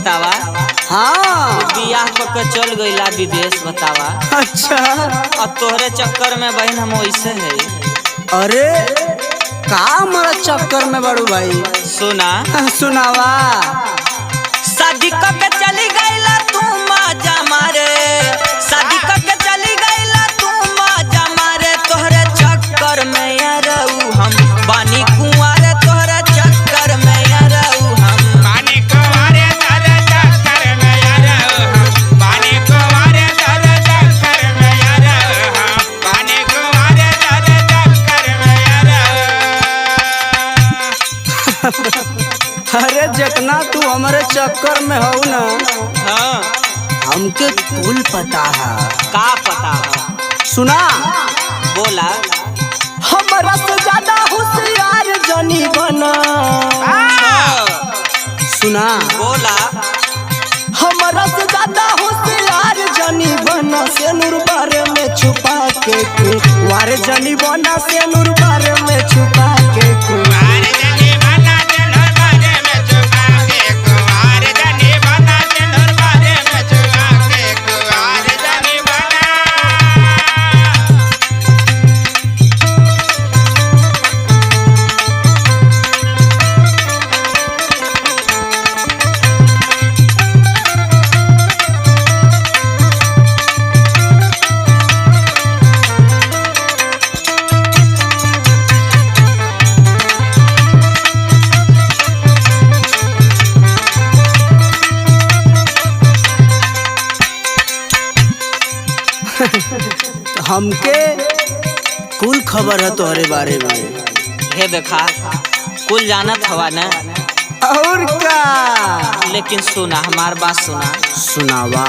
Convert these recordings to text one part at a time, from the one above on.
बतावा। हाँ बियाह करके चल गईला विदेश बतावा। अच्छा और तोहरे चक्कर में बहन हम वैसे है। अरे का हमारा चक्कर में बड़ू भाई सुना सुनावा। शादी करके चली गईला तू मजा मारे, शादी करके चली गईला तू मजा मारे। तोहरे चक्कर में यारऊ हम बानी कुंवारे, तोहरे चक्कर में यारऊ हम बानी कुंवारे, तोहरे चक्कर में यारऊ हम बानी कुंवारे, तोहरे चक्कर में यारऊ हम बानी कुंवारे, तोहरे चक्कर में यारऊ। अरे जितना तू हमारे चक्कर में हो ना, हाँ हमके कुल पता है। का पता है? सुना बोला। हमारा से ज्यादा होशियार जनी बना। सुना बोला। हमारा से ज्यादा होशियार जनी बना, से नूर बारे में छुपा के वारे जनी बना, से नूर बारे में छुपा के कुंवारे जनी बना, तेनूर बारे में छुपा के कुंवारे जनी बना, तेनूर बारे में छुपा के कुंवारे जनी बना। हमके कुल खबर है तोहरे बारे में। हे देखा कुल जानत हवा न, और का लेकिन सुना हमार बात सुना। सुनावा।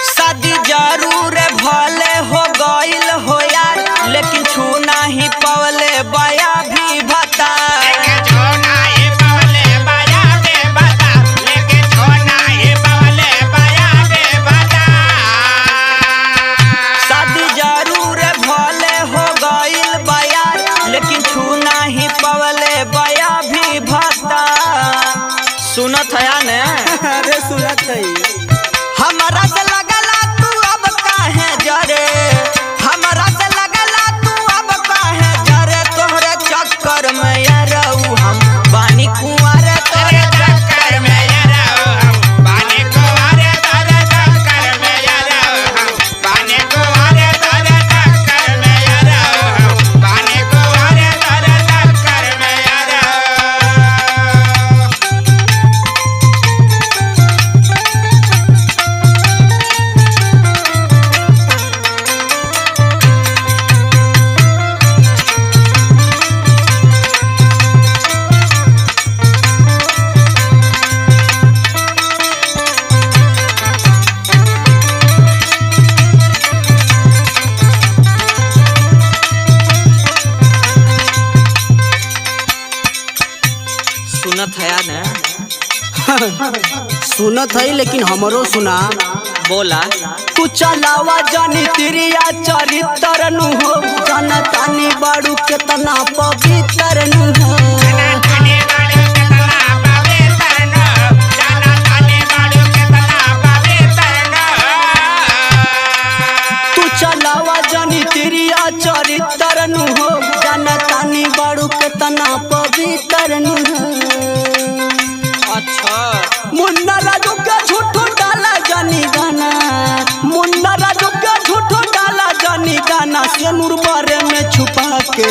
शादी जरूर भले हो गईल हो यार, लेकिन छू नहीं पवले बया भी भता। लेके छोना ये पवले बाया बे बता, लेके छोना ये पवले बाया बे बता। शादी जरूर भले हो गईल बयार, लेकिन छू नहीं पवले बया भी भता। सुनत है ने? अरे सुनत है। हमारा से लगला तू अब काहे जरे, हमारा से लगला तू अब काहे जरे। तोहरे चक्कर में यारऊ हम बानी कुंवारे, तोरे चक्कर में यारऊ हम बानी कुंवारे, तोरे चक्कर में यारऊ हम बानी कुंवारे, तोरे चक्कर में यारऊ हम बानी कुंवारे, तोरे चक्कर में यारऊ। सुनत है ने? सुनत है लेकिन हमरो सुना। बोला। तू चलावा जानी तिरिया चरित्र नु हो, जाना तानी बाड़ू केतना पवित्र नु हो। जाना ताने बाड़ू केतना पवित्र न, जाना ताने बाड़ू केतना पवित्र न। तू चलावा जानी तिरिया चरित्र नु हो, जाना तानी बाड़ू केतना पवित्र नु हो। अच्छा मुन्ना राजू का झूठो डाला जानी गाना, मुन्ना राजू का झूठो डाला जानी गाना। से नूर बारे में छुपा के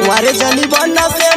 वारे जानी बना, से